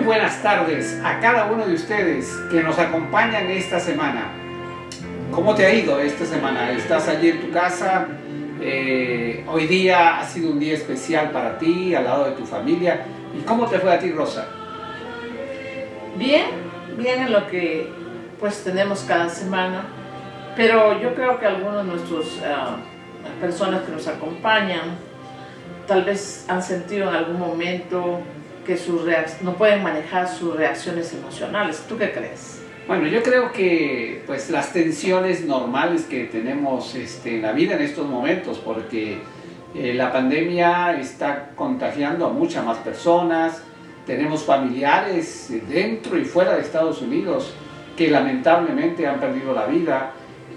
buenas tardes a cada uno de ustedes que nos acompañan esta semana. ¿Cómo te ha ido esta semana? ¿Estás allí en tu casa? Hoy día ha sido un día especial para ti, al lado de tu familia. ¿Y cómo te fue a ti, Rosa? Bien en lo que pues tenemos cada semana, pero yo creo que algunos de nuestros personas que nos acompañan tal vez han sentido en algún momento que no pueden manejar sus reacciones emocionales. ¿Tú qué crees? Bueno, yo creo que pues las tensiones normales que tenemos en la vida en estos momentos, porque la pandemia está contagiando a muchas más personas, tenemos familiares dentro y fuera de Estados Unidos que lamentablemente han perdido la vida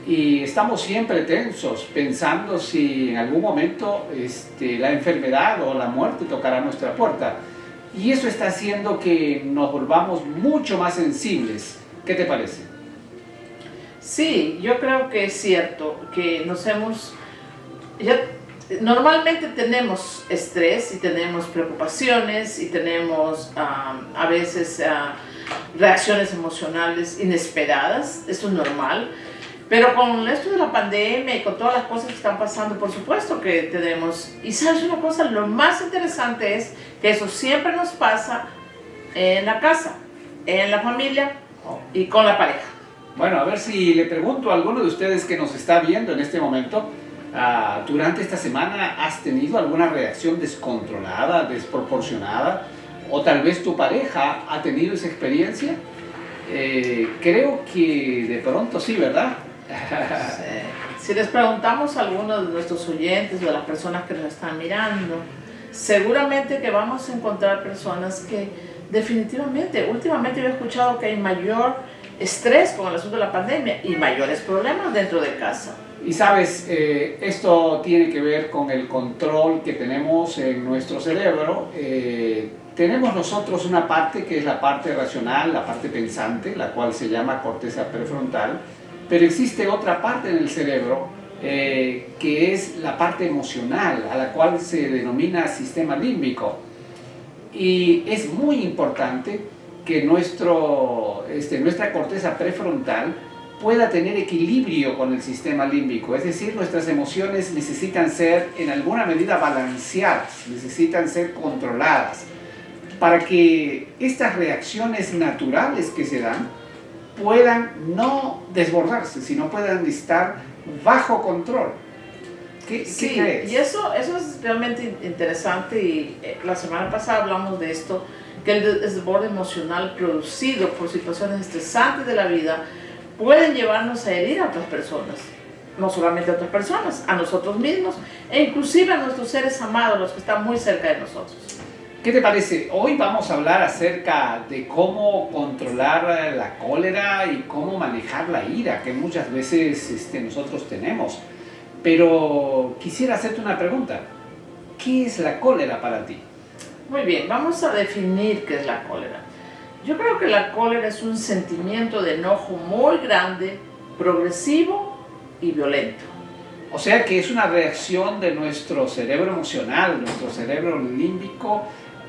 y estamos siempre tensos pensando si en algún momento la enfermedad o la muerte tocará nuestra puerta. Y eso está haciendo que nos volvamos mucho más sensibles. ¿Qué te parece? Sí, yo creo que es cierto que normalmente tenemos estrés y tenemos preocupaciones y tenemos a veces reacciones emocionales inesperadas, eso es normal. Pero con esto de la pandemia y con todas las cosas que están pasando, por supuesto que tenemos. Y sabes una cosa, lo más interesante es que eso siempre nos pasa en la casa, en la familia y con la pareja. Bueno, a ver si le pregunto a alguno de ustedes que nos está viendo en este momento, durante esta semana, ¿has tenido alguna reacción descontrolada, desproporcionada? ¿O tal vez tu pareja ha tenido esa experiencia? Creo que de pronto sí, ¿verdad? Si les preguntamos a algunos de nuestros oyentes o de las personas que nos están mirando, seguramente que vamos a encontrar personas que definitivamente, últimamente yo he escuchado que hay mayor estrés con el asunto de la pandemia y mayores problemas dentro de casa. Y sabes, esto tiene que ver con el control que tenemos en nuestro cerebro. Tenemos nosotros una parte que es la parte racional, la parte pensante, la cual se llama corteza prefrontal, pero existe otra parte en el cerebro que es la parte emocional, a la cual se denomina sistema límbico. Y es muy importante que nuestra corteza prefrontal pueda tener equilibrio con el sistema límbico, es decir, nuestras emociones necesitan ser en alguna medida balanceadas, necesitan ser controladas, para que estas reacciones naturales que se dan puedan no desbordarse, sino puedan estar bajo control. ¿Qué crees? Y eso es realmente interesante y la semana pasada hablamos de esto, que el desborde emocional producido por situaciones estresantes de la vida pueden llevarnos a herir a otras personas, no solamente a otras personas, a nosotros mismos e inclusive a nuestros seres amados, los que están muy cerca de nosotros. ¿Qué te parece? Hoy vamos a hablar acerca de cómo controlar la cólera y cómo manejar la ira, que muchas veces nosotros tenemos. Pero quisiera hacerte una pregunta. ¿Qué es la cólera para ti? Muy bien, vamos a definir qué es la cólera. Yo creo que la cólera es un sentimiento de enojo muy grande, progresivo y violento. O sea que es una reacción de nuestro cerebro emocional, nuestro cerebro límbico,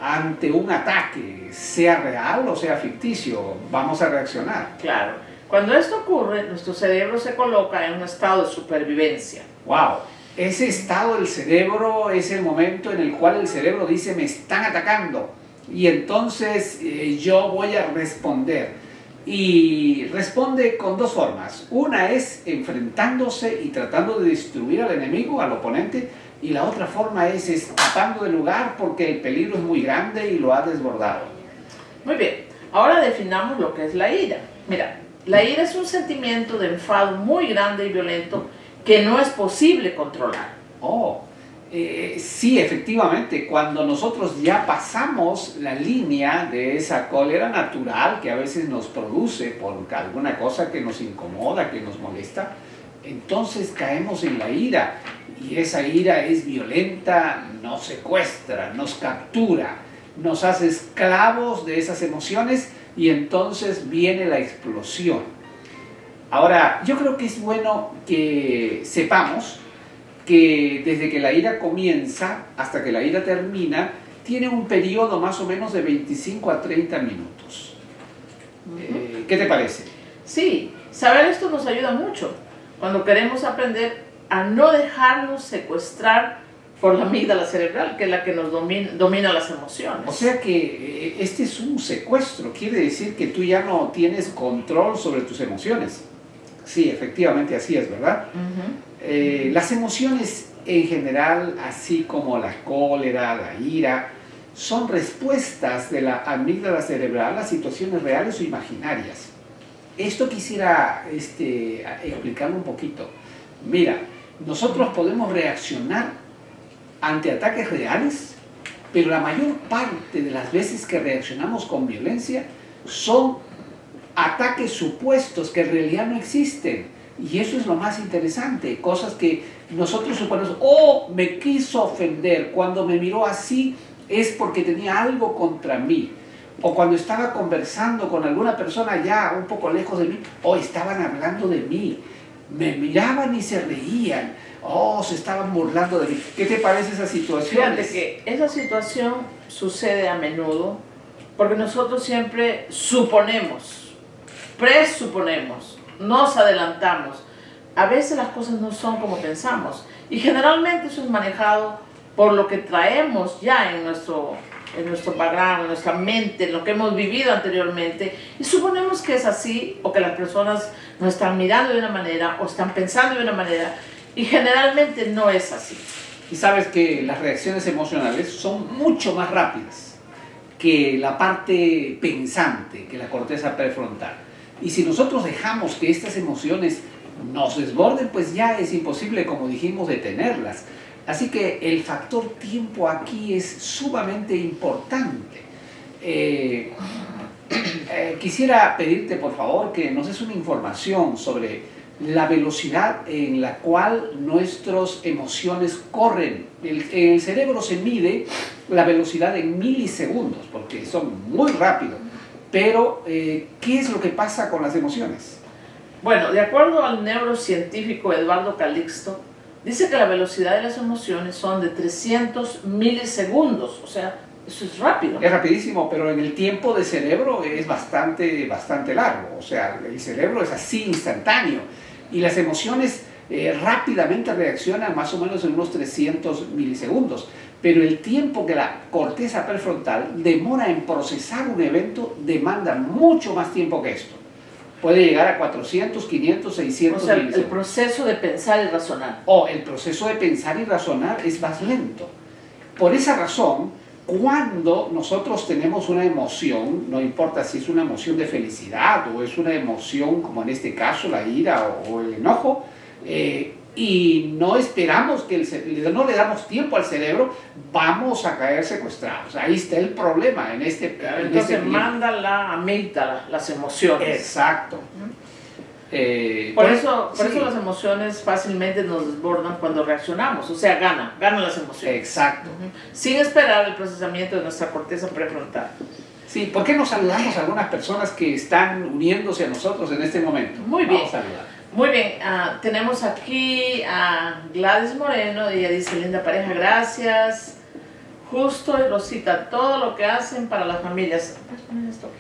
ante un ataque, sea real o sea ficticio, vamos a reaccionar. Claro. Cuando esto ocurre, nuestro cerebro se coloca en un estado de supervivencia. ¡Wow! Ese estado del cerebro es el momento en el cual el cerebro dice, me están atacando, y entonces yo voy a responder. Y responde con dos formas. Una es enfrentándose y tratando de destruir al enemigo, al oponente, y la otra forma es escapando del lugar porque el peligro es muy grande y lo ha desbordado. Muy bien, ahora definamos lo que es la ira. Mira, la ira es un sentimiento de enfado muy grande y violento que no es posible controlar. Sí, efectivamente, cuando nosotros ya pasamos la línea de esa cólera natural que a veces nos produce por alguna cosa que nos incomoda, que nos molesta, entonces caemos en la ira, y esa ira es violenta, nos secuestra, nos captura, nos hace esclavos de esas emociones y entonces viene la explosión. Ahora, yo creo que es bueno que sepamos que desde que la ira comienza hasta que la ira termina, tiene un periodo más o menos de 25 a 30 minutos. ¿Qué te parece? Sí, saber esto nos ayuda mucho cuando queremos aprender a no dejarnos secuestrar por la amígdala cerebral, que es la que nos domina las emociones. O sea que este es un secuestro, quiere decir que tú ya no tienes control sobre tus emociones. Sí, efectivamente así es, ¿verdad? Las emociones en general, así como la cólera, la ira, son respuestas de la amígdala cerebral a situaciones reales o imaginarias. Esto quisiera explicarlo un poquito. Mira, nosotros podemos reaccionar ante ataques reales, pero la mayor parte de las veces que reaccionamos con violencia son ataques supuestos que en realidad no existen. Y eso es lo más interesante, cosas que nosotros suponemos, me quiso ofender, cuando me miró así es porque tenía algo contra mí. O cuando estaba conversando con alguna persona ya un poco lejos de mí, estaban hablando de mí, me miraban y se reían, se estaban burlando de mí. ¿Qué te parece esa situación? Fíjate que esa situación sucede a menudo porque nosotros siempre suponemos, presuponemos, nos adelantamos. A veces las cosas no son como pensamos y generalmente eso es manejado por lo que traemos ya en nuestro background, en nuestra mente, en lo que hemos vivido anteriormente, y suponemos que es así, o que las personas nos están mirando de una manera, o están pensando de una manera, y generalmente no es así. Y sabes que las reacciones emocionales son mucho más rápidas que la parte pensante, que la corteza prefrontal. Y si nosotros dejamos que estas emociones nos desborden, pues ya es imposible, como dijimos, detenerlas. Así que el factor tiempo aquí es sumamente importante. Quisiera pedirte, por favor, que nos des una información sobre la velocidad en la cual nuestras emociones corren. En el cerebro se mide la velocidad en milisegundos, porque son muy rápidos. Pero, ¿qué es lo que pasa con las emociones? Bueno, de acuerdo al neurocientífico Eduardo Calixto, dice que la velocidad de las emociones son de 300 milisegundos, o sea, eso es rápido. Es rapidísimo, pero en el tiempo de cerebro es bastante largo, o sea, el cerebro es así instantáneo y las emociones rápidamente reaccionan más o menos en unos 300 milisegundos, pero el tiempo que la corteza prefrontal demora en procesar un evento demanda mucho más tiempo que esto. Puede llegar a 400, 500, 600 milisegundos. El proceso de pensar y razonar. El proceso de pensar y razonar es más lento. Por esa razón, cuando nosotros tenemos una emoción, no importa si es una emoción de felicidad o es una emoción, como en este caso, la ira o el enojo, y no esperamos no le damos tiempo al cerebro, vamos a caer secuestrados. Ahí está el problema Entonces manda la amígdala, las emociones. Exacto. Por eso las emociones fácilmente nos desbordan cuando reaccionamos, o sea, ganan las emociones. Exacto. Sin esperar el procesamiento de nuestra corteza prefrontal. Sí, ¿por qué no saludamos a algunas personas que están uniéndose a nosotros en este momento? Muy bien. Vamos a saludar. Muy bien, tenemos aquí a Gladys Moreno, ella dice: linda pareja, gracias. Justo y Rosita, todo lo que hacen para las familias. ¿Puedes poner esto?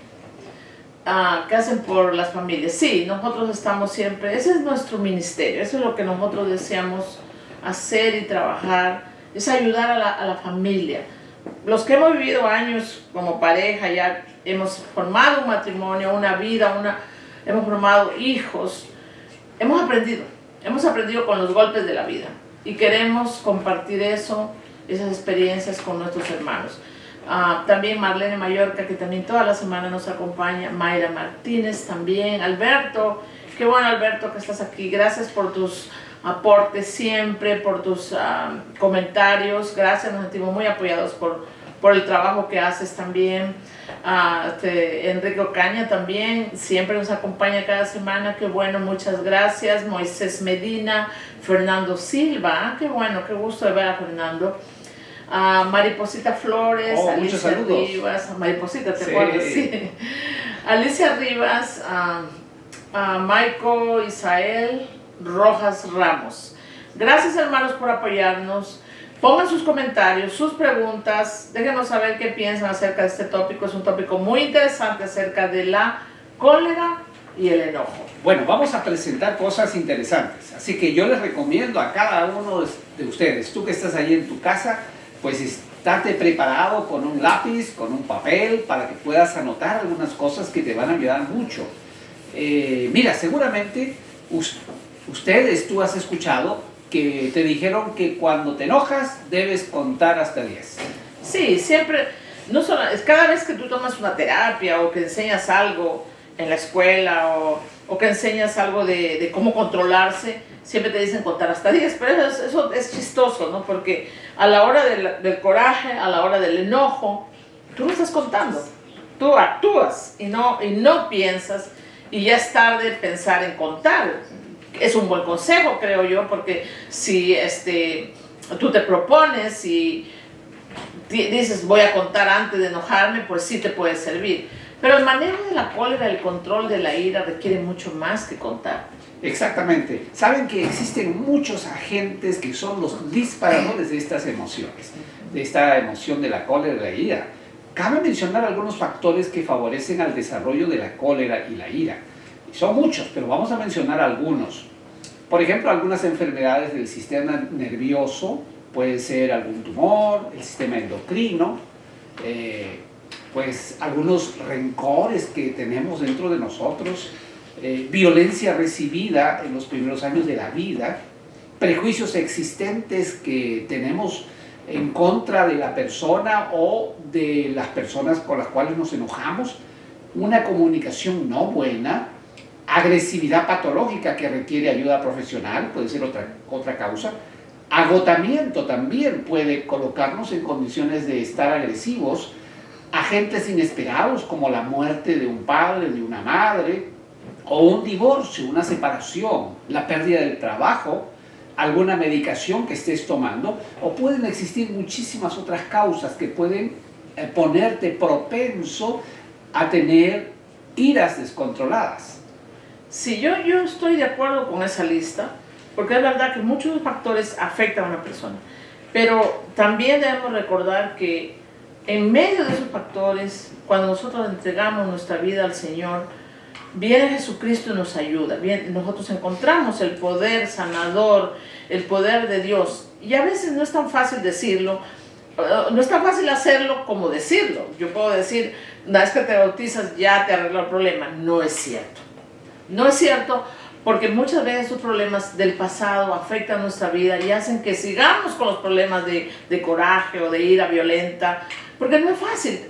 ¿Qué hacen por las familias? Sí, nosotros estamos siempre, ese es nuestro ministerio, eso es lo que nosotros deseamos hacer y trabajar, es ayudar a la familia. Los que hemos vivido años como pareja, ya hemos formado un matrimonio, una vida, hemos formado hijos, hemos aprendido con los golpes de la vida y queremos compartir esas experiencias con nuestros hermanos. También Marlene Mallorca, que también toda la semana nos acompaña, Mayra Martínez también, Alberto, qué bueno Alberto que estás aquí, gracias por tus aportes siempre, por tus comentarios, gracias, nos sentimos muy apoyados por el trabajo que haces también. Enrique Ocaña también, siempre nos acompaña cada semana, qué bueno, muchas gracias. Moisés Medina, Fernando Silva, qué bueno, qué gusto de ver a Fernando. Mariposita Flores, Alicia Rivas, Mariposita, ¿te acuerdas? Sí. Alicia Rivas, Michael Isael Rojas Ramos. Gracias hermanos por apoyarnos. pongan sus comentarios, sus preguntas, déjenos saber qué piensan acerca de este tópico. Es un tópico muy interesante acerca de la cólera y el enojo. Bueno, vamos a presentar cosas interesantes, así que yo les recomiendo a cada uno de ustedes, tú que estás ahí en tu casa, pues estate preparado con un lápiz, con un papel, para que puedas anotar algunas cosas que te van a ayudar mucho. Mira, seguramente tú has escuchado que te dijeron que cuando te enojas debes contar hasta 10. Sí, siempre, no solo, es cada vez que tú tomas una terapia o que enseñas algo en la escuela o que enseñas algo de cómo controlarse, siempre te dicen contar hasta 10, pero eso es chistoso, ¿no? Porque a la hora del coraje, a la hora del enojo, tú no estás contando, tú actúas y no piensas, y ya es tarde pensar en contar. Es un buen consejo, creo yo, porque si tú te propones y dices voy a contar antes de enojarme, pues sí te puede servir. Pero el manejo de la cólera, el control de la ira requiere mucho más que contar. Exactamente. Saben que existen muchos agentes que son los disparadores de estas emociones, de esta emoción de la cólera y la ira. Cabe mencionar algunos factores que favorecen al desarrollo de la cólera y la ira. Son muchos, pero vamos a mencionar algunos. Por ejemplo, algunas enfermedades del sistema nervioso, puede ser algún tumor, el sistema endocrino, pues algunos rencores que tenemos dentro de nosotros, violencia recibida en los primeros años de la vida, prejuicios existentes que tenemos en contra de la persona o de las personas con las cuales nos enojamos, una comunicación no buena, agresividad patológica que requiere ayuda profesional, puede ser otra causa, agotamiento también puede colocarnos en condiciones de estar agresivos, agentes inesperados como la muerte de un padre, de una madre, o un divorcio, una separación, la pérdida del trabajo, alguna medicación que estés tomando, o pueden existir muchísimas otras causas que pueden ponerte propenso a tener iras descontroladas. Sí, yo estoy de acuerdo con esa lista, porque es verdad que muchos factores afectan a una persona, pero también debemos recordar que en medio de esos factores, cuando nosotros entregamos nuestra vida al Señor, viene Jesucristo y nos ayuda. Nosotros encontramos el poder sanador, el poder de Dios. Y a veces no es tan fácil decirlo, no es tan fácil hacerlo como decirlo. Yo puedo decir, una vez que te bautizas ya te arregló el problema. No es cierto. No es cierto, porque muchas veces esos problemas del pasado afectan nuestra vida y hacen que sigamos con los problemas de coraje o de ira violenta. Porque no es fácil.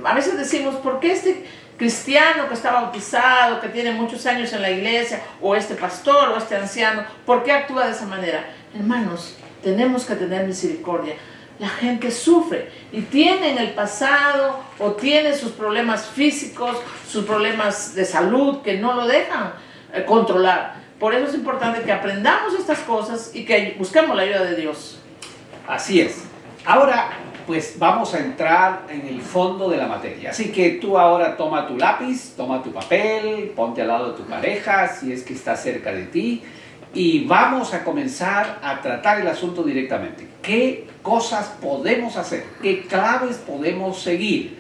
A veces decimos, ¿por qué este cristiano que está bautizado, que tiene muchos años en la iglesia, o este pastor, o este anciano, ¿por qué actúa de esa manera? Hermanos, tenemos que tener misericordia. La gente sufre y tiene en el pasado o tiene sus problemas físicos, sus problemas de salud que no lo dejan controlar. Por eso es importante que aprendamos estas cosas y que busquemos la ayuda de Dios. Así es. Ahora, pues vamos a entrar en el fondo de la materia. Así que tú ahora toma tu lápiz, toma tu papel, ponte al lado de tu pareja, si es que está cerca de ti, y vamos a comenzar a tratar el asunto directamente. ¿Qué cosas podemos hacer? ¿Qué claves podemos seguir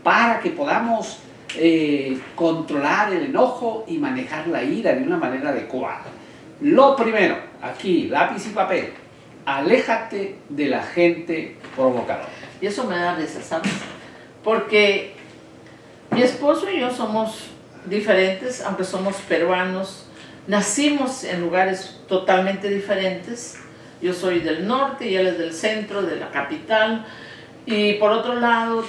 para que podamos controlar el enojo y manejar la ira de una manera adecuada? Lo primero, aquí, lápiz y papel. Aléjate de la gente provocadora. Y eso me da risa, ¿sabes? Porque mi esposo y yo somos diferentes, aunque somos peruanos. Nacimos en lugares totalmente diferentes. Yo soy del norte y él es del centro, de la capital. Y por otro lado,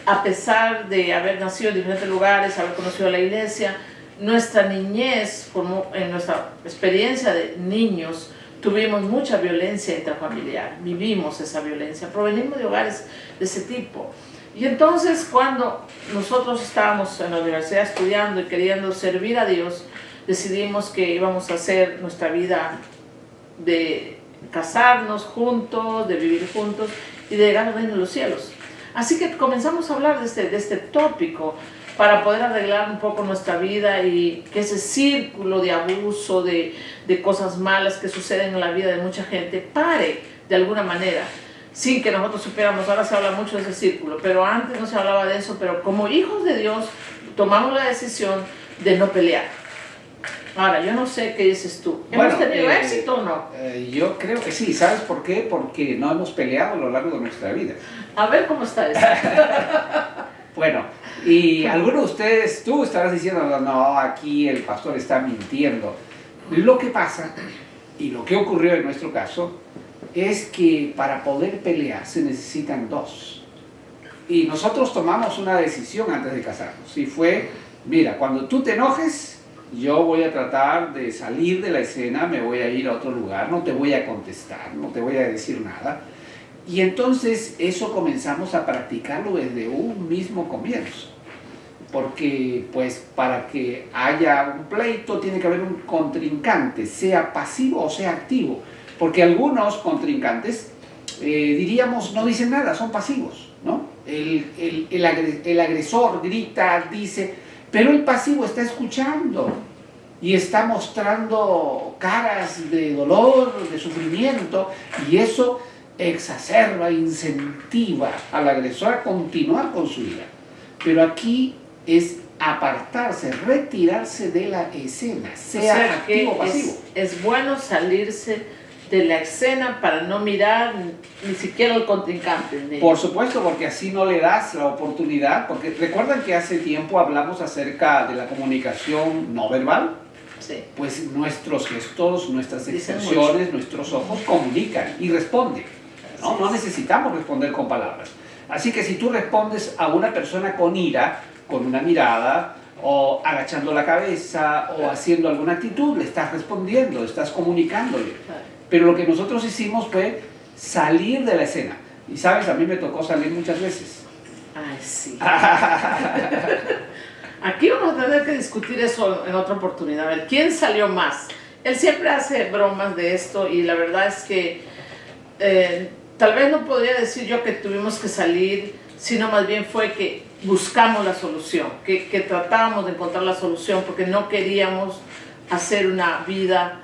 a pesar de haber nacido en diferentes lugares, haber conocido la iglesia, nuestra niñez, en nuestra experiencia de niños, tuvimos mucha violencia intrafamiliar, vivimos esa violencia, provenimos de hogares de ese tipo. Y entonces cuando nosotros estábamos en la universidad estudiando y queriendo servir a Dios, decidimos que íbamos a hacer nuestra vida de casarnos juntos, de vivir juntos y de llegar al reino de los cielos. Así que comenzamos a hablar de este tópico para poder arreglar un poco nuestra vida y que ese círculo de abuso, de cosas malas que suceden en la vida de mucha gente pare de alguna manera, sin que nosotros supiéramos. Ahora se habla mucho de ese círculo, pero antes no se hablaba de eso. Pero como hijos de Dios tomamos la decisión de no pelear. Ahora, yo no sé qué dices tú. ¿Hemos tenido éxito o no? Yo creo que sí. ¿Sabes por qué? Porque no hemos peleado a lo largo de nuestra vida. A ver cómo está eso. Bueno, y algunos de ustedes, tú estarás diciendo, no, aquí el pastor está mintiendo. Lo que pasa, y lo que ocurrió en nuestro caso, es que para poder pelear se necesitan dos. Y nosotros tomamos una decisión antes de casarnos. Y fue, mira, cuando tú te enojes, yo voy a tratar de salir de la escena, me voy a ir a otro lugar, no te voy a contestar, no te voy a decir nada. Y entonces eso comenzamos a practicarlo desde un mismo comienzo. Porque pues para que haya un pleito tiene que haber un contrincante, sea pasivo o sea activo. Porque algunos contrincantes, diríamos, no dicen nada, son pasivos, ¿no? El agresor grita, dice, pero el pasivo está escuchando y está mostrando caras de dolor, de sufrimiento, y eso exacerba, incentiva al agresor a continuar con su ira. Pero aquí es apartarse, retirarse de la escena, sea activo o pasivo. Es bueno salirse de la escena para no mirar ni siquiera al contrincante. Por supuesto, porque así no le das la oportunidad, porque recuerdan que hace tiempo hablamos acerca de la comunicación no verbal. Sí. Pues nuestros gestos, nuestras expresiones, nuestros ojos comunican y responden. ¿No? No necesitamos responder con palabras. Así que si tú respondes a una persona con ira, con una mirada, o agachando la cabeza, o haciendo alguna actitud, le estás respondiendo, estás comunicándole. Pero lo que nosotros hicimos fue salir de la escena. Y sabes, a mí me tocó salir muchas veces. Ay, sí. Aquí vamos a tener que discutir eso en otra oportunidad. A ver, ¿quién salió más? Él siempre hace bromas de esto y la verdad es que tal vez no podría decir yo que tuvimos que salir, sino más bien fue que buscamos la solución, que tratábamos de encontrar la solución porque no queríamos hacer una vida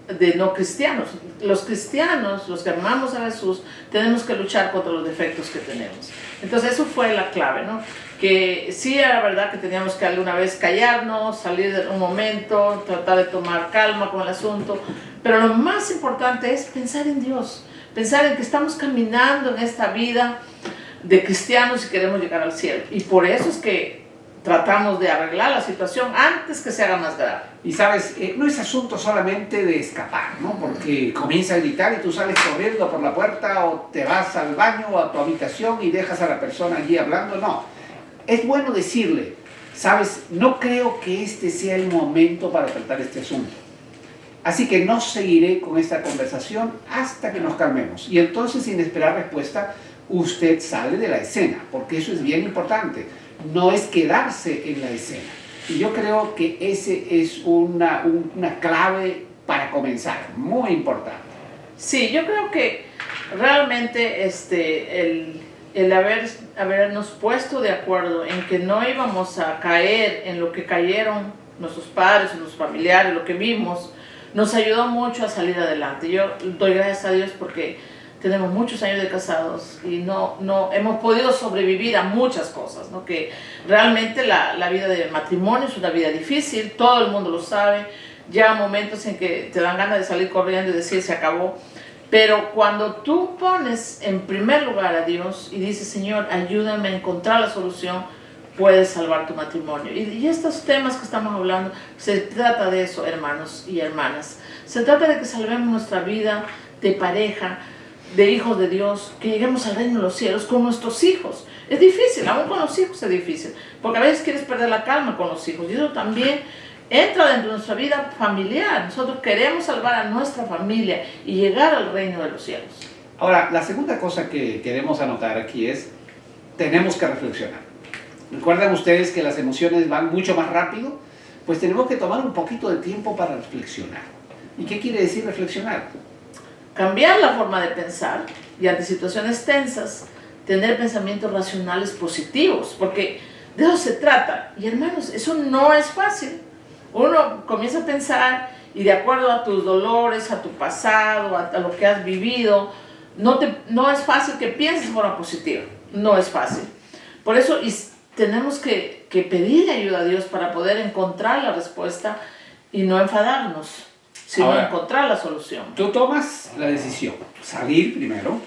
de no cristianos. Los cristianos, los que amamos a Jesús, tenemos que luchar contra los defectos que tenemos. Entonces eso fue la clave, ¿no? Que sí era verdad que teníamos que alguna vez callarnos, salir de un momento, tratar de tomar calma con el asunto, pero lo más importante es pensar en Dios, pensar en que estamos caminando en esta vida de cristianos y queremos llegar al cielo. Y por eso es que tratamos de arreglar la situación antes que se haga más grave. Y sabes, no es asunto solamente de escapar, ¿no? Porque comienza a gritar y tú sales corriendo por la puerta o te vas al baño o a tu habitación y dejas a la persona allí hablando. No, es bueno decirle, sabes, no creo que este sea el momento para tratar este asunto. Así que no seguiré con esta conversación hasta que nos calmemos. Y entonces, sin esperar respuesta, usted sale de la escena, porque eso es bien importante. No es quedarse en la escena. Y yo creo que ese es una clave para comenzar, muy importante. Sí, yo creo que realmente el habernos puesto de acuerdo en que no íbamos a caer en lo que cayeron nuestros padres, nuestros familiares, lo que vimos, nos ayudó mucho a salir adelante. Yo doy gracias a Dios porque tenemos muchos años de casados y no hemos podido sobrevivir a muchas cosas, ¿no? Que realmente la vida de matrimonio es una vida difícil, todo el mundo lo sabe, ya momentos en que te dan ganas de salir corriendo y decir se acabó, pero cuando tú pones en primer lugar a Dios y dices, Señor, ayúdame a encontrar la solución, puedes salvar tu matrimonio. Y estos temas que estamos hablando, se trata de eso, hermanos y hermanas. Se trata de que salvemos nuestra vida de pareja, de hijos de Dios, que lleguemos al reino de los cielos con nuestros hijos. Es difícil, aún con los hijos es difícil, porque a veces quieres perder la calma con los hijos, y eso también entra dentro de nuestra vida familiar. Nosotros queremos salvar a nuestra familia y llegar al reino de los cielos. Ahora, la segunda cosa que queremos anotar aquí es, tenemos que reflexionar. ¿Recuerdan ustedes que las emociones van mucho más rápido? Pues tenemos que tomar un poquito de tiempo para reflexionar. ¿Y qué quiere decir reflexionar? Cambiar la forma de pensar y ante situaciones tensas, tener pensamientos racionales positivos, porque De eso se trata. Y hermanos, eso no es fácil. Uno comienza a pensar y de acuerdo a tus dolores, a tu pasado, a lo que has vivido, no es fácil que pienses de forma positiva. No es fácil. Por eso tenemos que pedirle ayuda a Dios para poder encontrar la respuesta y no enfadarnos, sino Ahora, encontrar la solución. Tú tomas la decisión, salir primero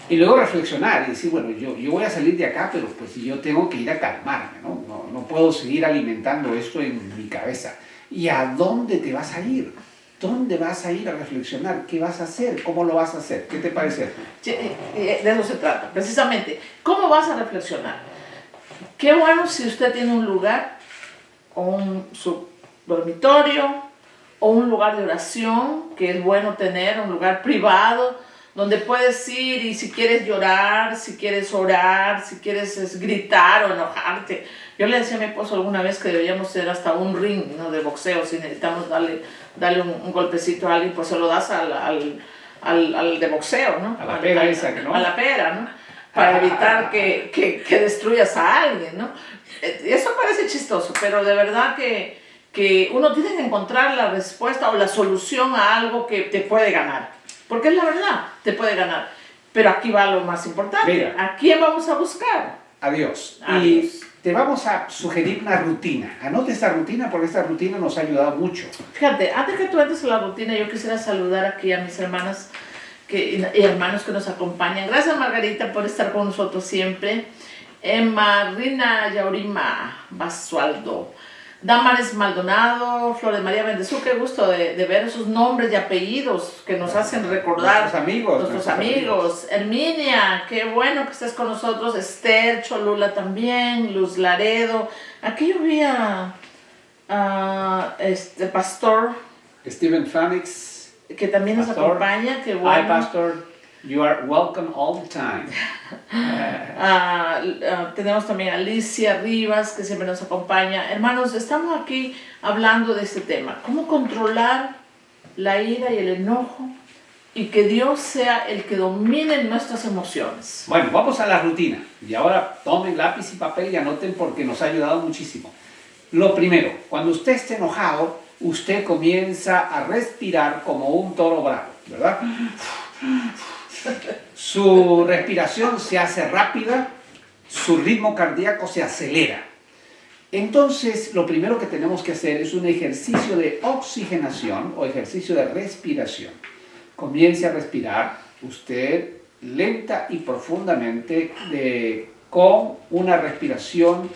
y luego reflexionar y decir, bueno, yo voy a salir de acá, pero pues yo tengo que ir a calmarme, ¿no? No puedo seguir alimentando esto en mi cabeza. ¿Y a dónde te vas a ir? ¿Dónde vas a ir a reflexionar? ¿Qué vas a hacer? ¿Cómo lo vas a hacer? ¿Qué te parece? De eso se trata, precisamente. ¿Cómo vas a reflexionar? Qué bueno si usted tiene un lugar, o su dormitorio, o un lugar de oración, que es bueno tener, un lugar privado, donde puedes ir y si quieres llorar, si quieres orar, si quieres gritar o enojarte. Yo le decía a mi esposo alguna vez que deberíamos tener hasta un ring, ¿no?, de boxeo, si necesitamos darle un golpecito a alguien, pues se lo das al de boxeo, ¿no? A la pera esa, ¿no? A la pera, ¿no? Para evitar que destruyas a alguien, ¿no? Eso parece chistoso, pero de verdad que uno tiene que encontrar la respuesta o la solución a algo que te puede ganar. Porque es la verdad, te puede ganar. Pero aquí va lo más importante. Mira, ¿a quién vamos a buscar? A Dios. A Y Dios. te vamos a sugerir una rutina. Anote esta rutina porque esta rutina nos ha ayudado mucho. Fíjate, antes que tú entres a la rutina, yo quisiera saludar aquí a mis hermanas y hermanos que nos acompañan. Gracias, Margarita, por estar con nosotros siempre. Emma, Rina, Yaurima, Basualdo, Damares Maldonado, Flores María Bendezú. Qué gusto de ver esos nombres y apellidos que nos hacen recordar. Nuestros amigos. Herminia, qué bueno que estés con nosotros. Esther, Cholula también, Luz Laredo. Aquí yo vi a Pastor. Stephen Phoenix. Que también nos acompaña, qué bueno. Hi, Pastor. You are welcome all the time. Tenemos también a Alicia Rivas, que siempre nos acompaña. Hermanos, estamos aquí hablando de este tema. ¿Cómo controlar la ira y el enojo? Y que Dios sea el que domine nuestras emociones. Bueno, vamos a la rutina. Y ahora tomen lápiz y papel y anoten porque nos ha ayudado muchísimo. Lo primero, cuando usted esté enojado, usted comienza a respirar como un toro bravo, ¿verdad? Su respiración se hace rápida, su ritmo cardíaco se acelera. Entonces, lo primero que tenemos que hacer es un ejercicio de oxigenación o ejercicio de respiración. Comience a respirar usted lenta y profundamente con una respiración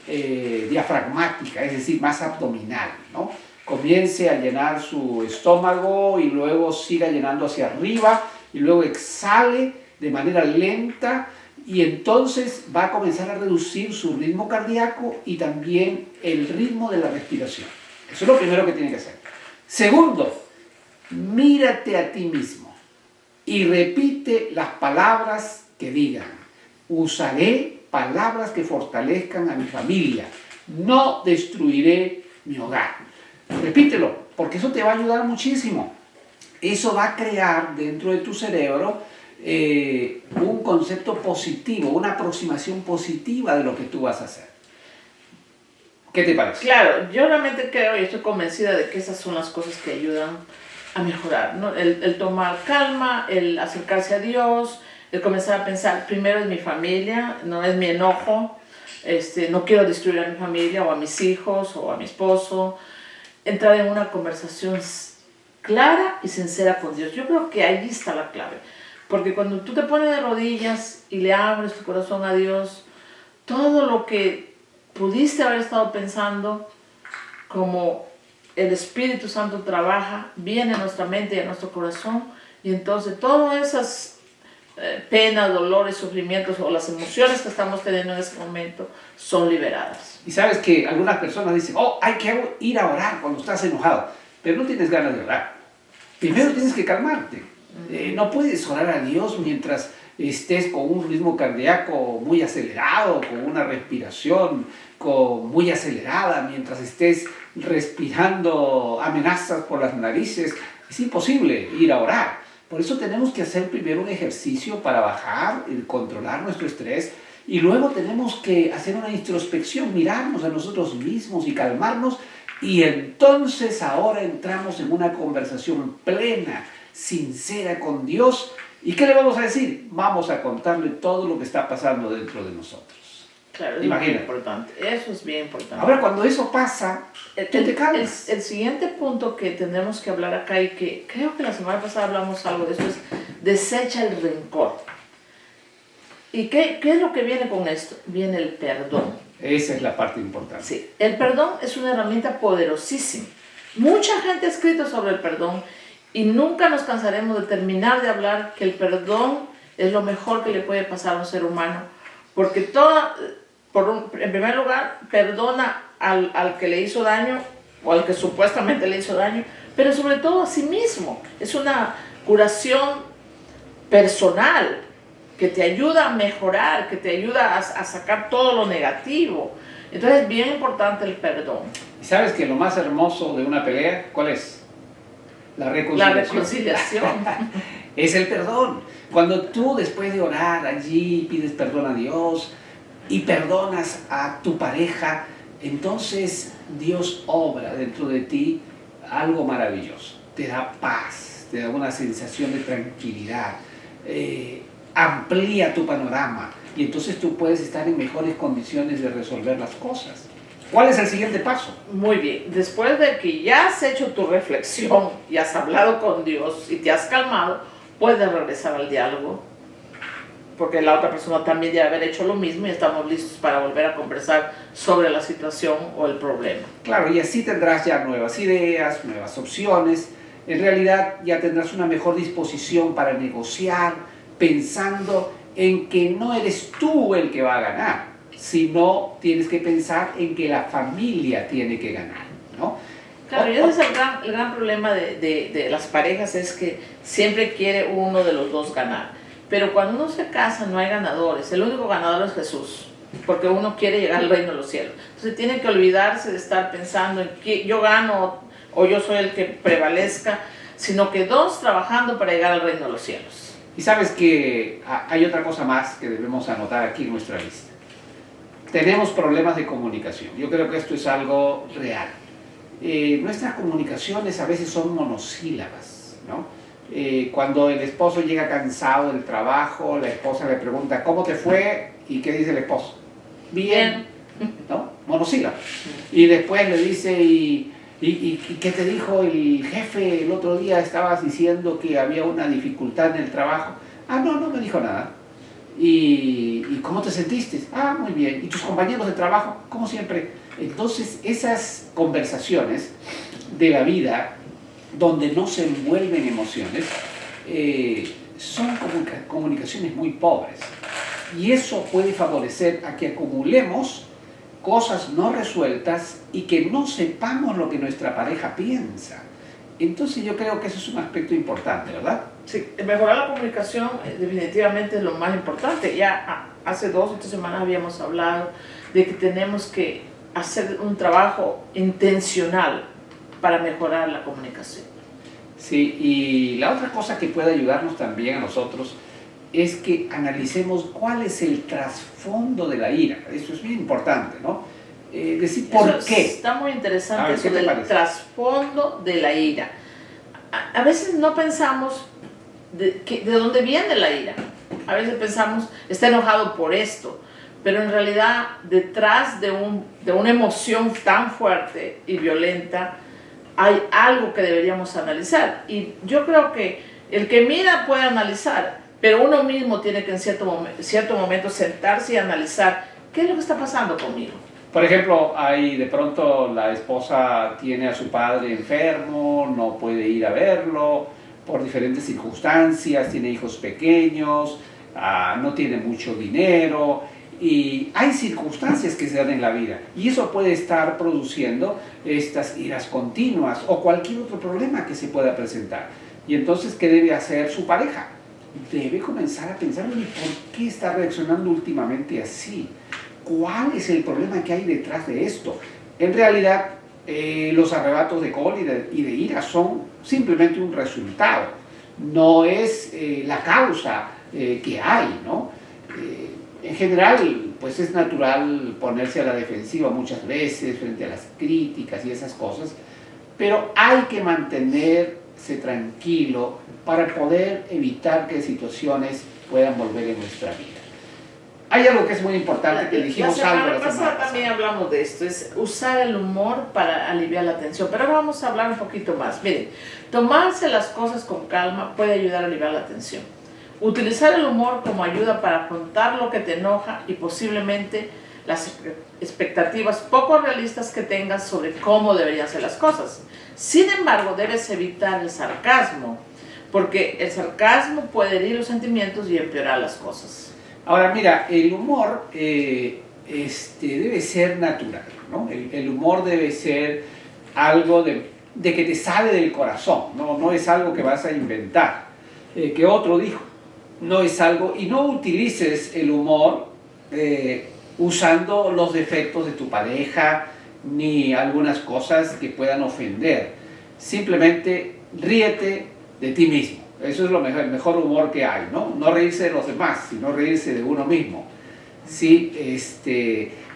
diafragmática, es decir, más abdominal, ¿no? Comience a llenar su estómago y luego siga llenando hacia arriba y luego exhale de manera lenta y entonces va a comenzar a reducir su ritmo cardíaco y también el ritmo de la respiración. Eso es lo primero que tiene que hacer. Segundo, mírate a ti mismo y repite las palabras que digan. Usaré palabras que fortalezcan a mi familia. No destruiré mi hogar. Repítelo, porque eso te va a ayudar muchísimo. Eso va a crear dentro de tu cerebro un concepto positivo, una aproximación positiva de lo que tú vas a hacer. ¿Qué te parece? Claro, yo realmente creo y estoy convencida de que esas son las cosas que ayudan a mejorar, ¿no? El tomar calma, el acercarse a Dios, el comenzar a pensar primero en mi familia, no es mi enojo, no quiero destruir a mi familia o a mis hijos o a mi esposo. Entrar en una conversación clara y sincera con Dios. Yo creo que ahí está la clave. Porque cuando tú te pones de rodillas y le abres tu corazón a Dios, todo lo que pudiste haber estado pensando, como el Espíritu Santo trabaja, viene a nuestra mente y a nuestro corazón, y entonces todas esas penas, dolores, sufrimientos o las emociones que estamos teniendo en ese momento son liberadas. Y sabes que algunas personas dicen, oh, hay que ir a orar cuando estás enojado, pero no tienes ganas de orar. Primero tienes que calmarte. No puedes orar a Dios mientras estés con un ritmo cardíaco muy acelerado, con una respiración muy acelerada, mientras estés respirando amenazas por las narices. Es imposible ir a orar. Por eso tenemos que hacer primero un ejercicio para bajar, controlar nuestro estrés Y luego tenemos que hacer una introspección, mirarnos a nosotros mismos y calmarnos. Y entonces ahora entramos en una conversación plena, sincera con Dios. ¿Y qué le vamos a decir? Vamos a contarle todo lo que está pasando dentro de nosotros. Claro, Imagínate. es muy importante. Eso es bien importante. Ahora, cuando eso pasa, tú te calmas. El siguiente punto que tenemos que hablar acá, y que creo que la semana pasada hablamos algo de esto, es desecha el rencor. ¿Y qué es lo que viene con esto? Viene el perdón. Esa es la parte importante. Sí, el perdón es una herramienta poderosísima. Mucha gente ha escrito sobre el perdón y nunca nos cansaremos de terminar de hablar que el perdón es lo mejor que le puede pasar a un ser humano, porque en primer lugar, perdona al que le hizo daño o al que supuestamente le hizo daño, pero sobre todo a sí mismo. Es una curación personal que te ayuda a mejorar, que te ayuda a sacar todo lo negativo. Entonces es bien importante el perdón. ¿Y sabes que lo más hermoso de una pelea, cuál es? La reconciliación. La reconciliación. Es el perdón. Cuando tú, después de orar allí, pides perdón a Dios y perdonas a tu pareja, entonces Dios obra dentro de ti algo maravilloso. Te da paz, te da una sensación de tranquilidad, amplía tu panorama y entonces tú puedes estar en mejores condiciones de resolver las cosas. ¿Cuál es el siguiente paso? Muy bien, después de que ya has hecho tu reflexión y has hablado con Dios y te has calmado, puedes regresar al diálogo, porque la otra persona también debe haber hecho lo mismo y estamos listos para volver a conversar sobre la situación o el problema. Claro, y así tendrás ya nuevas ideas, nuevas opciones. En realidad ya tendrás una mejor disposición para negociar, pensando en que no eres tú el que va a ganar, sino tienes que pensar en que la familia tiene que ganar, ¿no? Claro, y ese es el gran problema de las parejas, es que siempre quiere uno de los dos ganar. Pero cuando uno se casa no hay ganadores, el único ganador es Jesús, porque uno quiere llegar al reino de los cielos. Entonces tiene que olvidarse de estar pensando en que yo gano o yo soy el que prevalezca, sino que dos trabajando para llegar al reino de los cielos. Y sabes que hay otra cosa más que debemos anotar aquí en nuestra lista. Tenemos problemas de comunicación. Yo creo que esto es algo real. Nuestras comunicaciones a veces son monosílabas, ¿no? Cuando el esposo llega cansado del trabajo, la esposa le pregunta ¿cómo te fue? ¿Y qué dice el esposo? Bien, ¿no? Monosílabas. Y después le dice ¿y qué te dijo el jefe? El otro día estabas diciendo que había una dificultad en el trabajo. Ah, no me dijo nada. ¿Y cómo te sentiste? Ah, muy bien. ¿Y tus compañeros de trabajo? Como siempre. Entonces, esas conversaciones de la vida, donde no se envuelven emociones, son comunicaciones muy pobres. Y eso puede favorecer a que acumulemos cosas no resueltas y que no sepamos lo que nuestra pareja piensa. Entonces yo creo que eso es un aspecto importante, ¿verdad? Sí, mejorar la comunicación definitivamente es lo más importante. Ya hace 2 o 3 semanas habíamos hablado de que tenemos que hacer un trabajo intencional para mejorar la comunicación. Sí, y la otra cosa que puede ayudarnos también a nosotros es que analicemos cuál es el trasfondo de la ira. Eso es bien importante, ¿no? Decir por qué. Está muy interesante ver, eso del trasfondo de la ira. A veces no pensamos de dónde viene la ira. A veces pensamos, está enojado por esto, pero en realidad detrás de una emoción tan fuerte y violenta hay algo que deberíamos analizar. Y yo creo que el que mira puede analizar, pero uno mismo tiene que en cierto momento sentarse y analizar qué es lo que está pasando conmigo. Por ejemplo, de pronto la esposa tiene a su padre enfermo, no puede ir a verlo por diferentes circunstancias, tiene hijos pequeños, no tiene mucho dinero, y hay circunstancias que se dan en la vida y eso puede estar produciendo estas iras continuas o cualquier otro problema que se pueda presentar. Y entonces, ¿qué debe hacer su pareja? Debe comenzar a pensar, ¿por qué está reaccionando últimamente así? ¿Cuál es el problema que hay detrás de esto? En realidad, los arrebatos de cólera y de ira son simplemente un resultado, no es la causa que hay, ¿no? En general, pues es natural ponerse a la defensiva muchas veces frente a las críticas y esas cosas, pero hay que mantenerse tranquilo para poder evitar que situaciones puedan volver en nuestra vida. Hay algo que es muy importante, que dijimos algo la semana pasada. También hablamos de esto, es usar el humor para aliviar la tensión, pero ahora vamos a hablar un poquito más. Miren, tomarse las cosas con calma puede ayudar a aliviar la tensión. Utilizar el humor como ayuda para afrontar lo que te enoja y posiblemente las expectativas poco realistas que tengas sobre cómo deberían ser las cosas. Sin embargo, debes evitar el sarcasmo, porque el sarcasmo puede herir los sentimientos y empeorar las cosas. Ahora, mira, el humor debe ser natural, ¿no? El humor debe ser algo de que te sale del corazón, no es algo que vas a inventar, que otro dijo. No es algo, y no utilices el humor usando los defectos de tu pareja ni algunas cosas que puedan ofender. Simplemente ríete de ti mismo. Eso es el mejor humor que hay, ¿no? No reírse de los demás, sino reírse de uno mismo. Sí,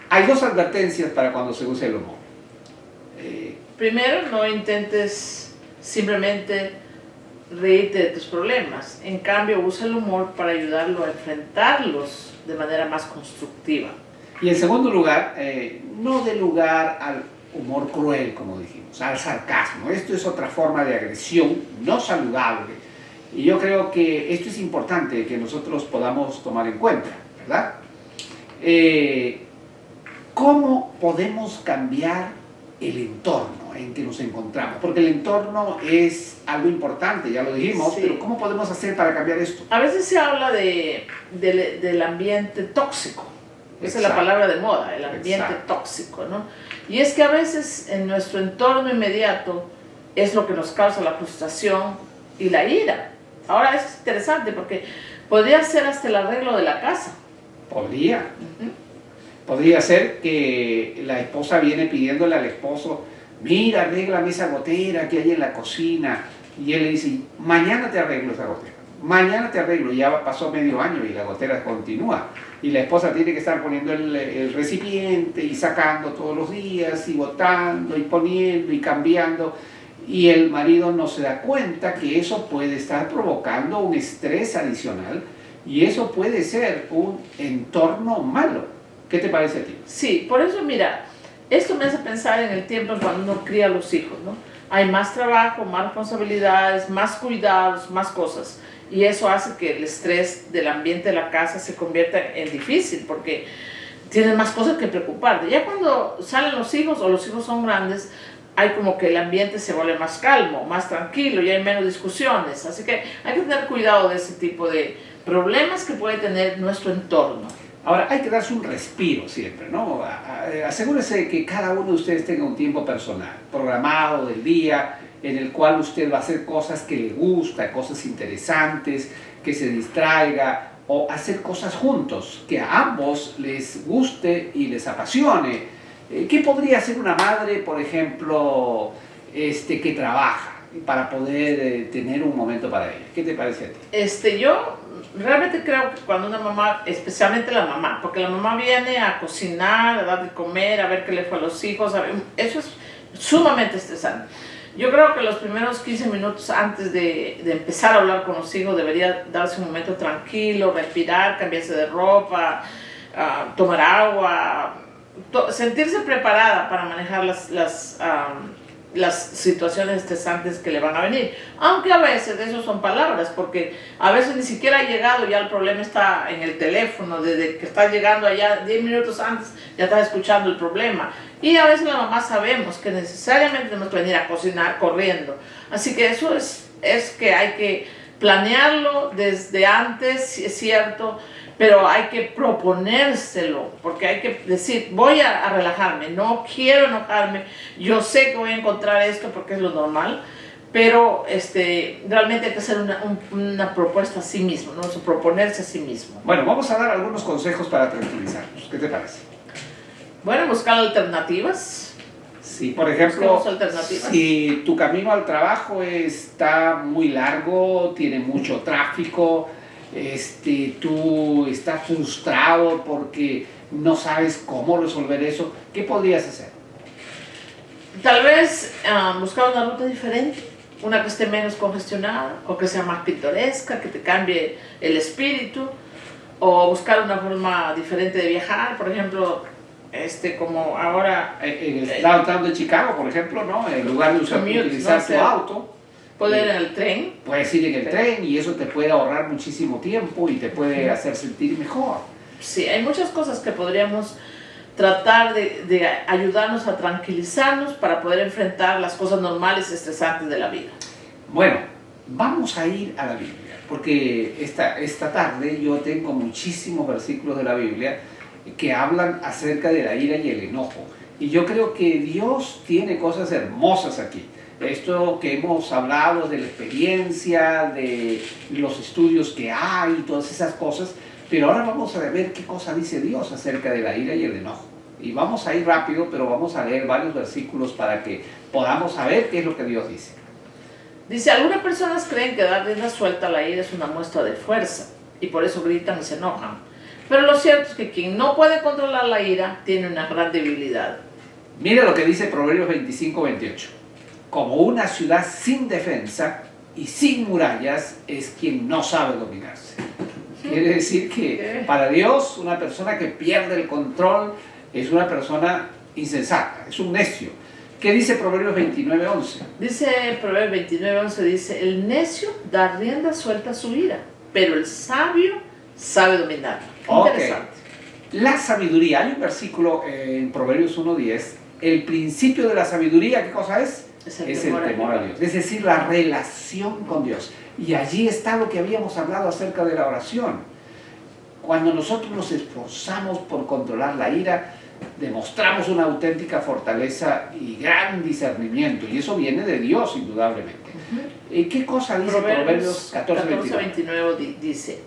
hay dos advertencias para cuando se usa el humor. Primero, no intentes simplemente reírte de tus problemas. En cambio, usa el humor para ayudarlo a enfrentarlos de manera más constructiva. Y en segundo lugar, no dé lugar al humor cruel, como dijimos, al sarcasmo. Esto es otra forma de agresión no saludable. Y yo creo que esto es importante que nosotros podamos tomar en cuenta, ¿verdad? ¿Cómo podemos cambiar el entorno en que nos encontramos? Porque el entorno es algo importante, ya lo dijimos, sí. Pero ¿cómo podemos hacer para cambiar esto? A veces se habla del ambiente tóxico. Esa es la palabra de moda, el ambiente tóxico, ¿no? Y es que a veces en nuestro entorno inmediato es lo que nos causa la frustración y la ira. Ahora es interesante porque podría ser hasta el arreglo de la casa. Podría. Podría ser que la esposa viene pidiéndole al esposo, mira, arréglame esa gotera que hay en la cocina. Y él le dice, mañana te arreglo esa gotera. Mañana te arreglo. Y ya pasó medio año y la gotera continúa. Y la esposa tiene que estar poniendo el recipiente y sacando todos los días y botando y poniendo y cambiando. Y el marido no se da cuenta que eso puede estar provocando un estrés adicional y eso puede ser un entorno malo. ¿Qué te parece a ti? Sí, por eso mira, esto me hace pensar en el tiempo cuando uno cría a los hijos, ¿no? Hay más trabajo, más responsabilidades, más cuidados, más cosas. Y eso hace que el estrés del ambiente de la casa se convierta en difícil porque tienes más cosas que preocuparte. Ya cuando salen los hijos o los hijos son grandes, hay como que el ambiente se vuelve más calmo, más tranquilo y hay menos discusiones. Así que hay que tener cuidado de ese tipo de problemas que puede tener nuestro entorno. Ahora, hay que darse un respiro siempre, ¿no? Asegúrese de que cada uno de ustedes tenga un tiempo personal, programado del día, en el cual usted va a hacer cosas que le gusta, cosas interesantes, que se distraiga, o hacer cosas juntos, que a ambos les guste y les apasione. ¿Qué podría hacer una madre, por ejemplo, que trabaja para poder tener un momento para ella? ¿Qué te parece a ti? Yo realmente creo que cuando una mamá, especialmente la mamá, porque la mamá viene a cocinar, a dar de comer, a ver qué le fue a los hijos, eso es sumamente estresante. Yo creo que los primeros 15 minutos antes de empezar a hablar con los hijos debería darse un momento tranquilo, respirar, cambiarse de ropa, tomar agua, sentirse preparada para manejar las situaciones estresantes que le van a venir. Aunque a veces eso son palabras, porque a veces ni siquiera ha llegado, ya el problema está en el teléfono, desde que está llegando allá 10 minutos antes ya estás escuchando el problema. Y a veces la mamá sabemos que necesariamente tenemos que venir a cocinar corriendo. Así que eso es que hay que planearlo desde antes, es cierto, pero hay que proponérselo, porque hay que decir, voy a relajarme, no quiero enojarme, yo sé que voy a encontrar esto porque es lo normal, pero realmente hay que hacer una propuesta a sí mismo, ¿no? Proponerse a sí mismo. Bueno, vamos a dar algunos consejos para tranquilizarnos. ¿Qué te parece? Bueno, buscar alternativas. Sí, por ejemplo, si tu camino al trabajo está muy largo, tiene mucho tráfico, tú estás frustrado porque no sabes cómo resolver eso, ¿qué podrías hacer? Tal vez buscar una ruta diferente, una que esté menos congestionada o que sea más pintoresca, que te cambie el espíritu, o buscar una forma diferente de viajar, por ejemplo, como ahora... En el downtown de Chicago, por ejemplo, ¿no? En lugar de utilizar tu auto, poder ir en el tren. puedes ir en el tren y eso te puede ahorrar muchísimo tiempo y te puede hacer sentir mejor. Sí, hay muchas cosas que podríamos tratar de ayudarnos a tranquilizarnos para poder enfrentar las cosas normales y estresantes de la vida. Bueno, vamos a ir a la Biblia, porque esta tarde yo tengo muchísimos versículos de la Biblia que hablan acerca de la ira y el enojo. Y yo creo que Dios tiene cosas hermosas aquí. Esto que hemos hablado de la experiencia, de los estudios que hay y todas esas cosas, pero ahora vamos a ver qué cosa dice Dios acerca de la ira y el enojo. Y vamos a ir rápido, pero vamos a leer varios versículos para que podamos saber qué es lo que Dios dice. Dice, algunas personas creen que dar rienda suelta a la ira es una muestra de fuerza y por eso gritan y se enojan. Pero lo cierto es que quien no puede controlar la ira tiene una gran debilidad. Mira lo que dice Proverbios 25-28. Como una ciudad sin defensa y sin murallas es quien no sabe dominarse. Quiere decir que para Dios una persona que pierde el control es una persona insensata, es un necio. ¿Qué dice Proverbios 29:11? Dice Proverbios 29:11, dice, el necio da rienda suelta a su ira, pero el sabio sabe dominarla. Interesante. La sabiduría, hay un versículo en Proverbios 1:10, el principio de la sabiduría, ¿qué cosa es? Es el temor a Dios, es decir, la relación con Dios. Y allí está lo que habíamos hablado acerca de la oración. Cuando nosotros nos esforzamos por controlar la ira, demostramos una auténtica fortaleza y gran discernimiento, y eso viene de Dios indudablemente. ¿Qué cosa dice Proverbios 14:29? Dice,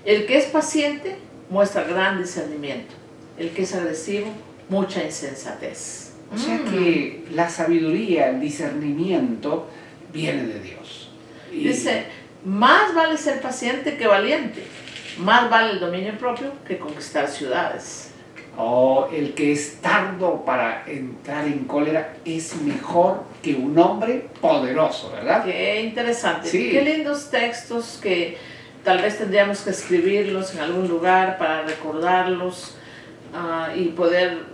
el que es paciente muestra gran discernimiento, el que es agresivo, mucha insensatez. O sea que la sabiduría, el discernimiento viene de Dios. Dice, más vale ser paciente que valiente, más vale el dominio propio que conquistar ciudades. El que es tardo para entrar en cólera es mejor que un hombre poderoso, ¿verdad? Qué interesante. Sí. Qué lindos textos que tal vez tendríamos que escribirlos en algún lugar para recordarlos y poder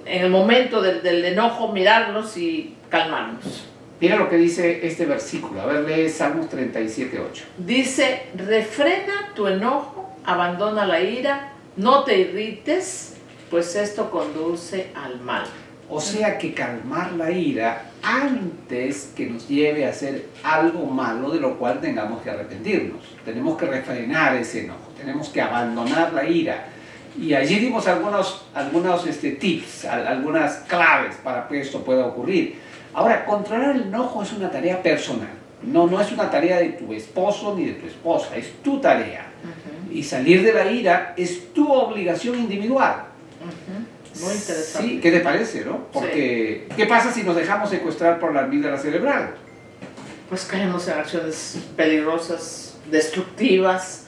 en el momento del enojo mirarlos y calmarnos. Mira lo que dice este versículo. A ver, lee Salmos 37:8. Dice, refrena tu enojo, abandona la ira, no te irrites, pues esto conduce al mal. O sea que calmar la ira antes que nos lleve a hacer algo malo de lo cual tengamos que arrepentirnos. Tenemos que refrenar ese enojo, tenemos que abandonar la ira. Y allí dimos algunos tips, algunas claves para que esto pueda ocurrir. Ahora, controlar el enojo es una tarea personal. No es una tarea de tu esposo ni de tu esposa, es tu tarea. Y salir de la ira es tu obligación individual. Muy interesante. Sí, ¿qué te parece, no? Porque, ¿qué pasa si nos dejamos secuestrar por la amígdala cerebral? Pues caemos en acciones peligrosas, destructivas,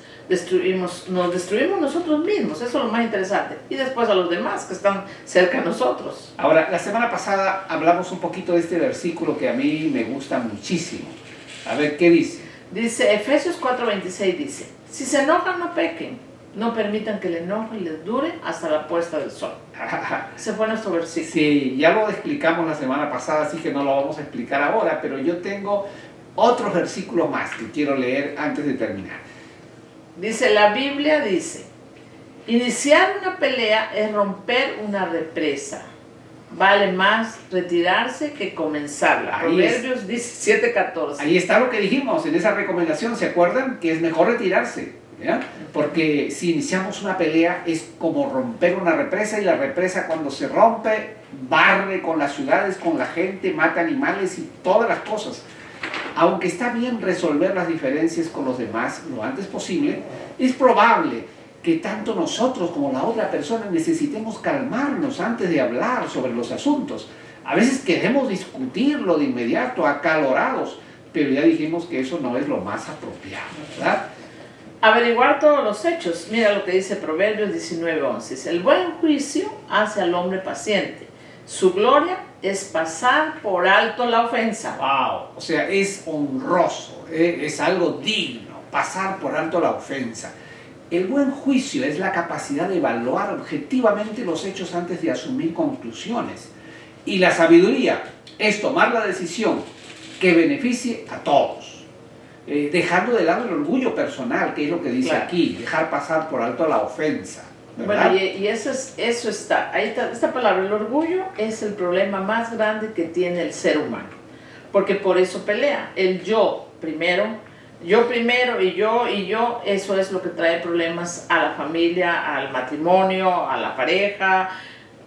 nos destruimos nosotros mismos, eso es lo más interesante. Y después a los demás que están cerca de nosotros. Ahora, la semana pasada hablamos un poquito de este versículo que a mí me gusta muchísimo. A ver, ¿qué dice? Dice, Efesios 4:26 dice, si se enojan no pequen, no permitan que el enojo les dure hasta la puesta del sol. Ese fue nuestro versículo. Sí, ya lo explicamos la semana pasada, así que no lo vamos a explicar ahora, pero yo tengo otros versículos más que quiero leer antes de terminar. Dice, la Biblia dice, iniciar una pelea es romper una represa. Vale más retirarse que comenzarla. Proverbios 17:14. Ahí está lo que dijimos en esa recomendación, ¿se acuerdan? Que es mejor retirarse, ¿ya? Porque si iniciamos una pelea es como romper una represa, y la represa cuando se rompe barre con las ciudades, con la gente, mata animales y todas las cosas. Aunque está bien resolver las diferencias con los demás lo antes posible, es probable que tanto nosotros como la otra persona necesitemos calmarnos antes de hablar sobre los asuntos. A veces queremos discutirlo de inmediato, acalorados, pero ya dijimos que eso no es lo más apropiado, ¿verdad? Averiguar todos los hechos. Mira lo que dice Proverbios 19:11. Dice, el buen juicio hace al hombre paciente. Su gloria es pasar por alto la ofensa. Wow, o sea, es honroso, es algo digno, pasar por alto la ofensa. El buen juicio es la capacidad de evaluar objetivamente los hechos antes de asumir conclusiones. Y la sabiduría es tomar la decisión que beneficie a todos, dejando de lado el orgullo personal, que es lo que dice aquí, dejar pasar por alto la ofensa. ¿Verdad? Bueno, y eso está, ahí está, esta palabra, el orgullo es el problema más grande que tiene el ser humano, porque por eso pelea, el yo primero y yo, eso es lo que trae problemas a la familia, al matrimonio, a la pareja,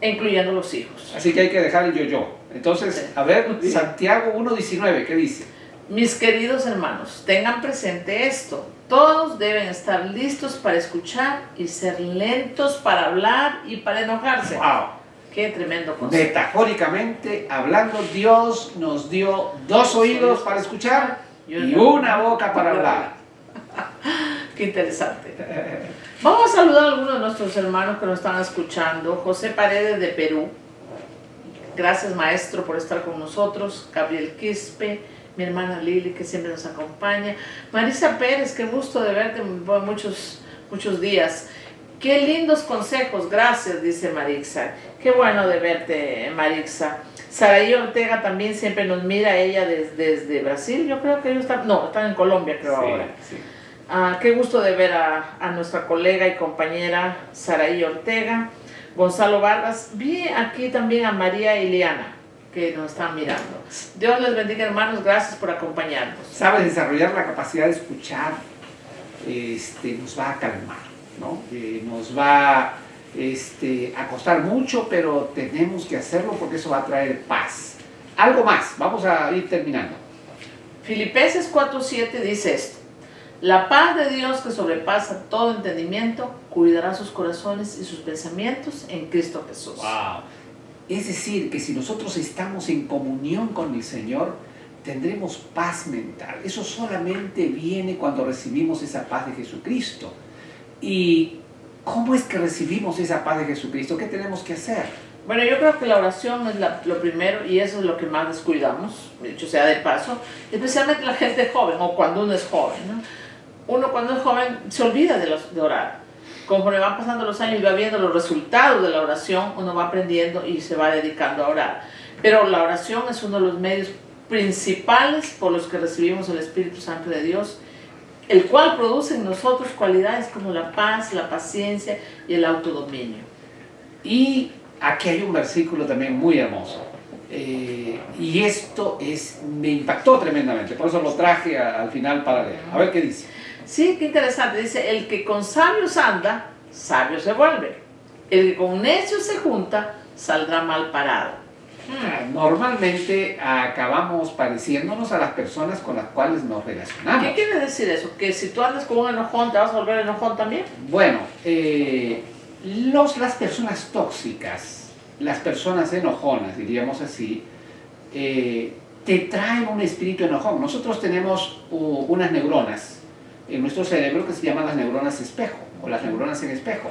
incluyendo los hijos. Así que hay que dejar el yo. Entonces, a ver, Santiago 1:19, ¿qué dice? Mis queridos hermanos, tengan presente esto. Todos deben estar listos para escuchar y ser lentos para hablar y para enojarse. ¡Wow! ¡Qué tremendo consejo! Metafóricamente hablando, Dios nos dio 2 oídos para escuchar y una boca para hablar. ¡Qué interesante! Vamos a saludar a algunos de nuestros hermanos que nos están escuchando. José Paredes de Perú. Gracias, maestro, por estar con nosotros. Gabriel Quispe. Mi hermana Lili, que siempre nos acompaña. Marisa Pérez, qué gusto de verte por muchos días. Qué lindos consejos, gracias, dice Marixa. Qué bueno de verte, Marixa. Saraí Ortega también siempre nos mira, ella desde Brasil. Yo creo que ellos están en Colombia, creo ahora. Sí. Qué gusto de ver a nuestra colega y compañera Saraí Ortega. Gonzalo Vargas. Vi aquí también a María Iliana, que nos están mirando. Dios les bendiga, hermanos, gracias por acompañarnos. Sabes, desarrollar la capacidad de escuchar nos va a calmar, ¿no? Nos va a costar mucho, pero tenemos que hacerlo porque eso va a traer paz. Algo más, vamos a ir terminando. Filipenses 4:7 dice esto: la paz de Dios que sobrepasa todo entendimiento cuidará sus corazones y sus pensamientos en Cristo Jesús. Wow. Es decir, que si nosotros estamos en comunión con el Señor, tendremos paz mental. Eso solamente viene cuando recibimos esa paz de Jesucristo. ¿Y cómo es que recibimos esa paz de Jesucristo? ¿Qué tenemos que hacer? Bueno, yo creo que la oración es lo primero, y eso es lo que más descuidamos, dicho sea de paso, especialmente la gente joven, o cuando uno es joven, ¿no? Uno cuando es joven se olvida de orar. Conforme van pasando los años y va viendo los resultados de la oración, uno va aprendiendo y se va dedicando a orar. Pero la oración es uno de los medios principales por los que recibimos el Espíritu Santo de Dios, el cual produce en nosotros cualidades como la paz, la paciencia y el autodominio. Y aquí hay un versículo también muy hermoso. Y esto me impactó tremendamente, por eso lo traje al final para leer. A ver qué dice. Sí, qué interesante. Dice, el que con sabios anda, sabio se vuelve. El que con necios se junta, saldrá mal parado. Normalmente acabamos pareciéndonos a las personas con las cuales nos relacionamos. ¿Qué quiere decir eso? ¿Que si tú andas con un enojón, te vas a volver enojón también? Bueno, las personas tóxicas, las personas enojonas, diríamos así, te traen un espíritu enojón. Nosotros tenemos unas neuronas en nuestro cerebro que se llaman las neuronas espejo o las neuronas en espejo.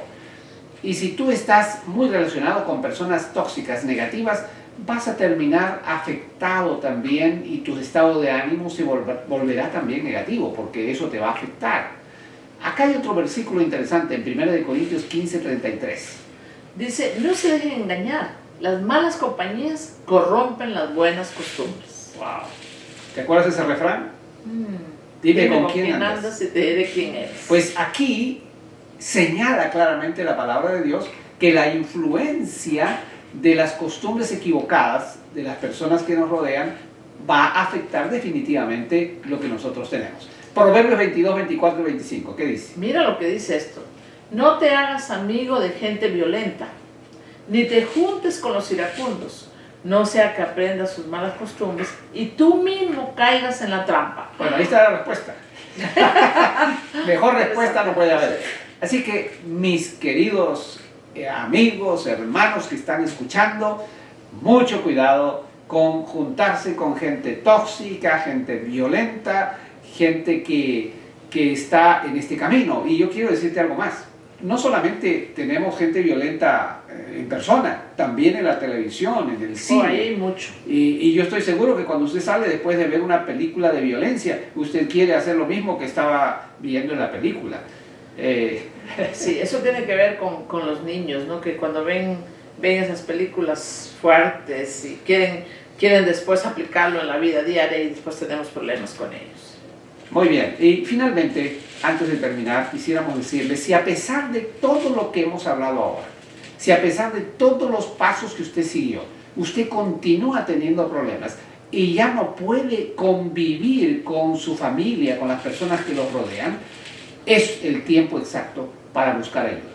Y si tú estás muy relacionado con personas tóxicas, negativas, vas a terminar afectado también y tu estado de ánimo se volverá también negativo porque eso te va a afectar. Acá hay otro versículo interesante en 1 Corintios 15:33. Dice, no se dejen engañar, las malas compañías corrompen las buenas costumbres. Wow. ¿Te acuerdas de ese refrán? Dime con quién andas y te diré quién eres. Pues aquí señala claramente la palabra de Dios que la influencia de las costumbres equivocadas de las personas que nos rodean va a afectar definitivamente lo que nosotros tenemos. Proverbios 22, 24 y 25, ¿qué dice? Mira lo que dice esto. No te hagas amigo de gente violenta, ni te juntes con los iracundos, no sea que aprendas sus malas costumbres y tú mismo caigas en la trampa. Bueno, ahí está la respuesta. Mejor respuesta no puede haber. Así que, mis queridos amigos, hermanos que están escuchando, mucho cuidado con juntarse con gente tóxica, gente violenta, gente que que está en este camino. Y yo quiero decirte algo más. No solamente tenemos gente violenta en persona, también en la televisión, en el cine. Ahí hay mucho. Y yo estoy seguro que cuando usted sale después de ver una película de violencia, usted quiere hacer lo mismo que estaba viendo en la película. Sí, eso tiene que ver con los niños, ¿no? Que cuando ven esas películas fuertes y quieren después aplicarlo en la vida diaria y después tenemos problemas con ellos. Muy bien, y finalmente, antes de terminar, quisiéramos decirles, si a pesar de todo lo que hemos hablado ahora, si a pesar de todos los pasos que usted siguió, usted continúa teniendo problemas y ya no puede convivir con su familia, con las personas que los rodean, es el tiempo exacto para buscar ayuda.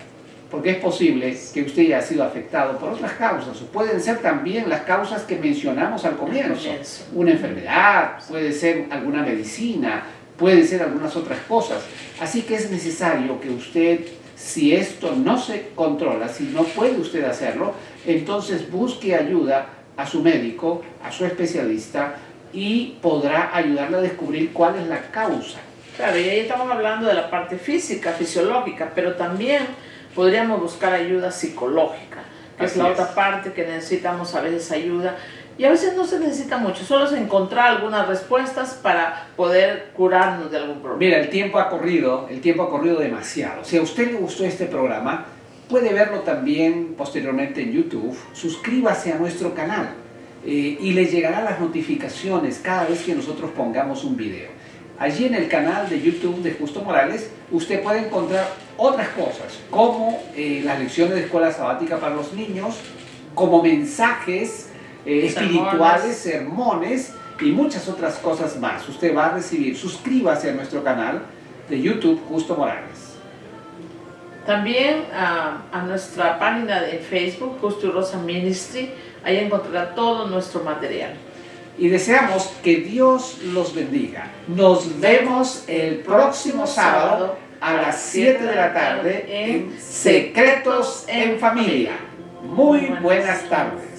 Porque es posible que usted haya sido afectado por otras causas, o pueden ser también las causas que mencionamos al comienzo. Una enfermedad, puede ser alguna medicina, pueden ser algunas otras cosas. Así que es necesario que usted, si esto no se controla, si no puede usted hacerlo, entonces busque ayuda a su médico, a su especialista, y podrá ayudarle a descubrir cuál es la causa. Claro, y ahí estamos hablando de la parte física, fisiológica, pero también podríamos buscar ayuda psicológica, que es la otra parte que necesitamos a veces ayuda. Y a veces no se necesita mucho, solo es encontrar algunas respuestas para poder curarnos de algún problema. Mira, el tiempo ha corrido demasiado. Si a usted le gustó este programa, puede verlo también posteriormente en YouTube. Suscríbase a nuestro canal y le llegarán las notificaciones cada vez que nosotros pongamos un video. Allí en el canal de YouTube de Justo Morales, usted puede encontrar otras cosas, como las lecciones de escuela sabática para los niños, como mensajes espirituales, sermones y muchas otras cosas más. Usted va a recibir. Suscríbase a nuestro canal de YouTube Justo Morales. También a nuestra página de Facebook, Justo y Rosa Ministry, ahí encontrará todo nuestro material. Y deseamos que Dios los bendiga. Nos vemos el próximo sábado a las 7 de la tarde en Secretos en Familia. Muy buenas tardes.